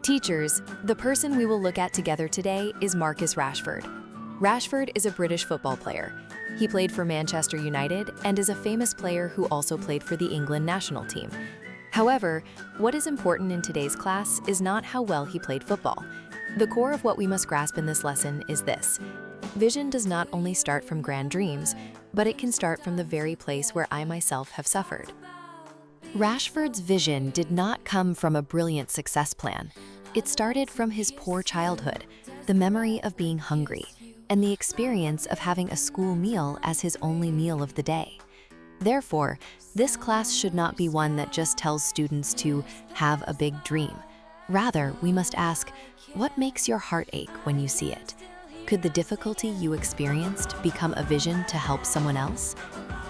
Teachers, the person we will look at together today is Marcus Rashford. Rashford is a British football player. He played for Manchester United and is a famous player who also played for the England national team. However, what is important in today's class is not how well he played football. The core of what we must grasp in this lesson is this: vision does not only start from grand dreams, but it can start from the very place where I myself have suffered. Rashford's vision did not come from a brilliant success plan. It started from his poor childhood, the memory of being hungry, and the experience of having a school meal as his only meal of the day. Therefore, this class should not be one that just tells students to have a big dream. Rather, we must ask, what makes your heart ache when you see it? Could the difficulty you experienced become a vision to help someone else?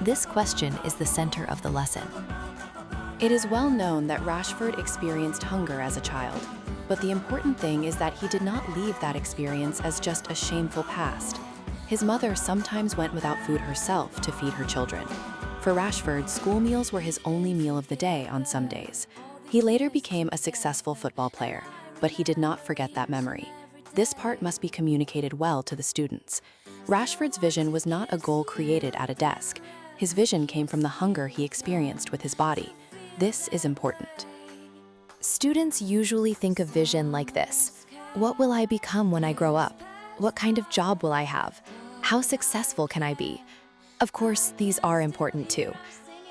This question is the center of the lesson. It is well known that Rashford experienced hunger as a child, but the important thing is that he did not leave that experience as just a shameful past. His mother sometimes went without food herself to feed her children. For Rashford, school meals were his only meal of the day on some days. He later became a successful football player, but he did not forget that memory. This part must be communicated well to the students. Rashford's vision was not a goal created at a desk. His vision came from the hunger he experienced with his body. This is important. Students usually think of vision like this: what will I become when I grow up? What kind of job will I have? How successful can I be? Of course, these are important too.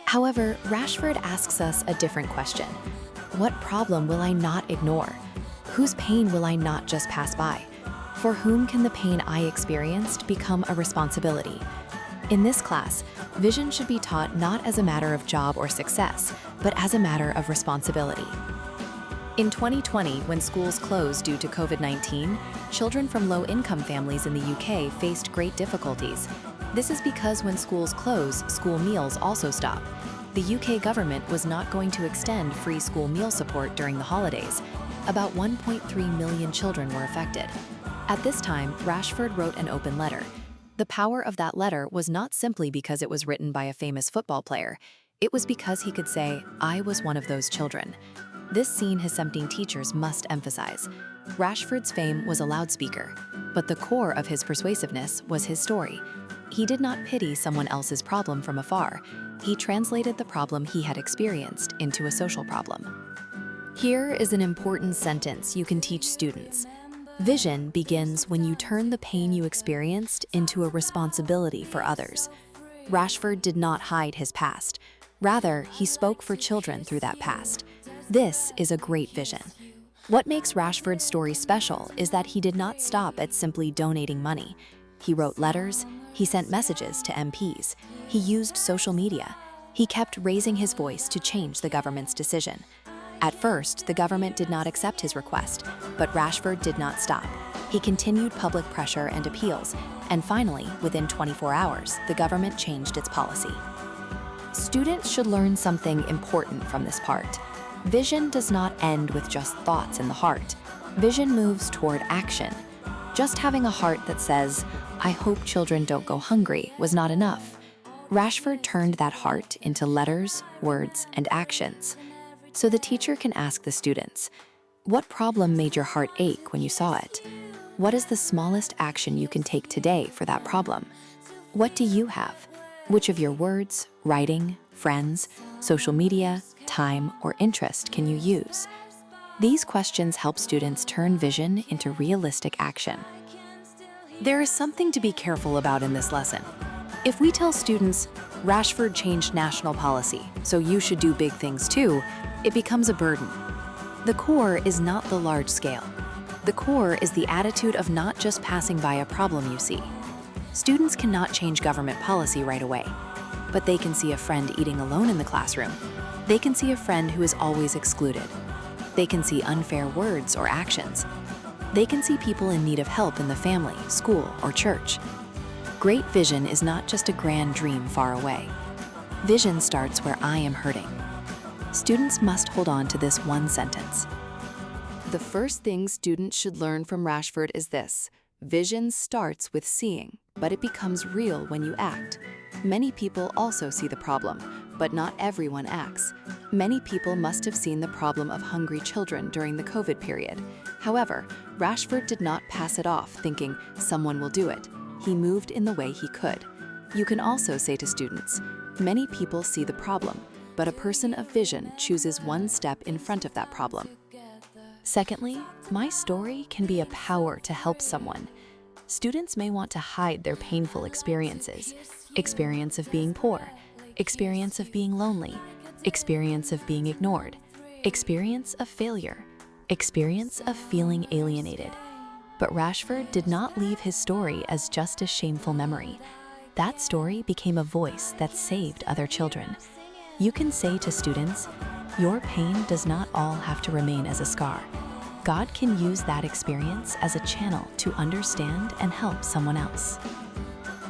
However, Rashford asks us a different question. What problem will I not ignore? Whose pain will I not just pass by? For whom can the pain I experienced become a responsibility? In this class, vision should be taught not as a matter of job or success, but as a matter of responsibility. In 2020, when schools closed due to COVID-19, children from low-income families in the UK faced great difficulties. This is because when schools close, school meals also stop. The UK government was not going to extend free school meal support during the holidays. About 1.3 million children were affected. At this time, Rashford wrote an open letter. The power of that letter was not simply because it was written by a famous football player. It was because he could say, "I was one of those children." This scene his tempting teachers must emphasize. Rashford's fame was a loudspeaker, but the core of his persuasiveness was his story. He did not pity someone else's problem from afar. He translated the problem he had experienced into a social problem. Here is an important sentence you can teach students. Vision begins when you turn the pain you experienced into a responsibility for others. Rashford did not hide his past. Rather, he spoke for children through that past. This is a great vision. What makes Rashford's story special is that he did not stop at simply donating money. He wrote letters, he sent messages to MPs, he used social media. He kept raising his voice to change the government's decision. At first, the government did not accept his request, but Rashford did not stop. He continued public pressure and appeals, and finally, within 24 hours, the government changed its policy. Students should learn something important from this part. Vision does not end with just thoughts in the heart. Vision moves toward action. Just having a heart that says, "I hope children don't go hungry," was not enough. Rashford turned that heart into letters, words, and actions. So the teacher can ask the students, what problem made your heart ache when you saw it? What is the smallest action you can take today for that problem? What do you have? Which of your words, writing, friends, social media, time, or interest can you use? These questions help students turn vision into realistic action. There is something to be careful about in this lesson. If we tell students, Rashford changed national policy, so you should do big things too, it becomes a burden. The core is not the large scale. The core is the attitude of not just passing by a problem you see. Students cannot change government policy right away, but they can see a friend eating alone in the classroom. They can see a friend who is always excluded. They can see unfair words or actions. They can see people in need of help in the family, school, or church. Great vision is not just a grand dream far away. Vision starts where I am hurting. Students must hold on to this one sentence. The first thing students should learn from Rashford is this: vision starts with seeing, but it becomes real when you act. Many people also see the problem, but not everyone acts. Many people must have seen the problem of hungry children during the COVID period. However, Rashford did not pass it off thinking someone will do it. He moved in the way he could. You can also say to students, many people see the problem, but a person of vision chooses one step in front of that problem. Secondly, my story can be a power to help someone. Students may want to hide their painful experiences, experience of being poor, experience of being lonely, experience of being ignored, experience of failure, experience of feeling alienated. But Rashford did not leave his story as just a shameful memory. That story became a voice that saved other children. You can say to students, your pain does not all have to remain as a scar. God can use that experience as a channel to understand and help someone else.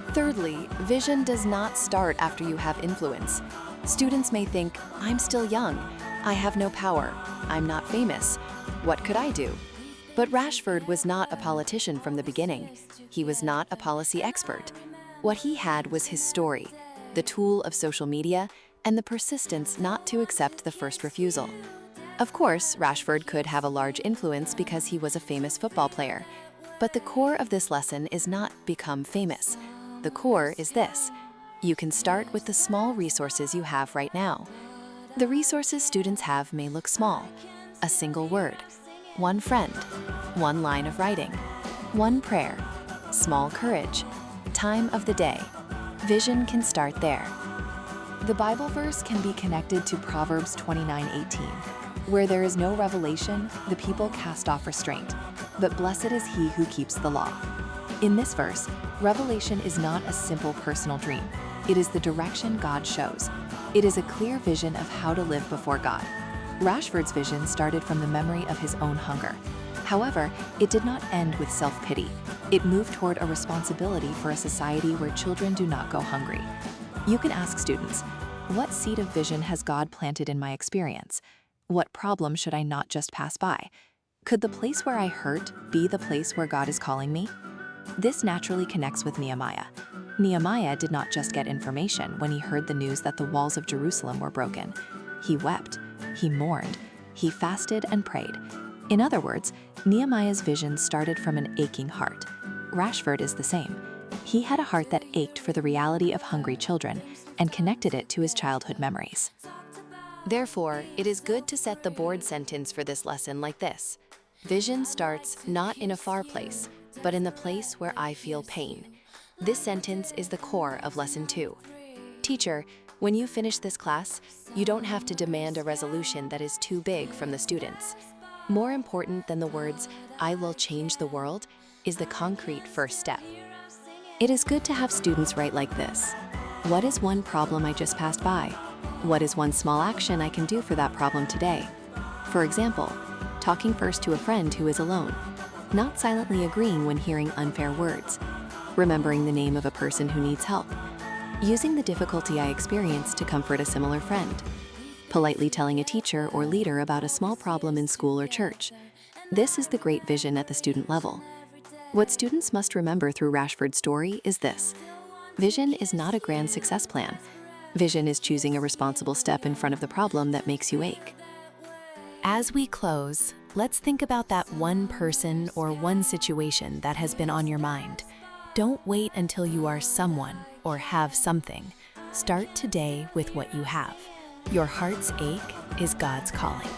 Thirdly, vision does not start after you have influence. Students may think, I'm still young, I have no power, I'm not famous, what could I do? But Rashford was not a politician from the beginning. He was not a policy expert. What he had was his story, the tool of social media, and the persistence not to accept the first refusal. Of course, Rashford could have a large influence because he was a famous football player. But the core of this lesson is not become famous. The core is this: you can start with the small resources you have right now. The resources students have may look small: a single word, one friend, one line of writing, one prayer, small courage, time of the day. Vision can start there. The Bible verse can be connected to Proverbs 29:18. Where there is no revelation, the people cast off restraint, but blessed is he who keeps the law. In this verse, revelation is not a simple personal dream. It is the direction God shows. It is a clear vision of how to live before God. Rashford's vision started from the memory of his own hunger. However, it did not end with self-pity. It moved toward a responsibility for a society where children do not go hungry. You can ask students, what seed of vision has God planted in my experience? What problem should I not just pass by? Could the place where I hurt be the place where God is calling me? This naturally connects with Nehemiah. Nehemiah did not just get information when he heard the news that the walls of Jerusalem were broken. He wept, he mourned, he fasted and prayed. In other words, Nehemiah's vision started from an aching heart. Rashford is the same. He had a heart that ached for the reality of hungry children and connected it to his childhood memories. Therefore, it is good to set the board sentence for this lesson like this: vision starts not in a far place, but in the place where I feel pain. This sentence is the core of Lesson 2. Teacher, when you finish this class, you don't have to demand a resolution that is too big from the students. More important than the words, I will change the world, is the concrete first step. It is good to have students write like this: what is one problem I just passed by? What is one small action I can do for that problem today? For example, talking first to a friend who is alone, not silently agreeing when hearing unfair words, remembering the name of a person who needs help, using the difficulty I experienced to comfort a similar friend, politely telling a teacher or leader about a small problem in school or church. This is the great vision at the student level. What students must remember through Rashford's story is this: vision is not a grand success plan. Vision is choosing a responsible step in front of the problem that makes you ache. As we close, let's think about that one person or one situation that has been on your mind. Don't wait until you are someone or have something. Start today with what you have. Your heart's ache is God's calling.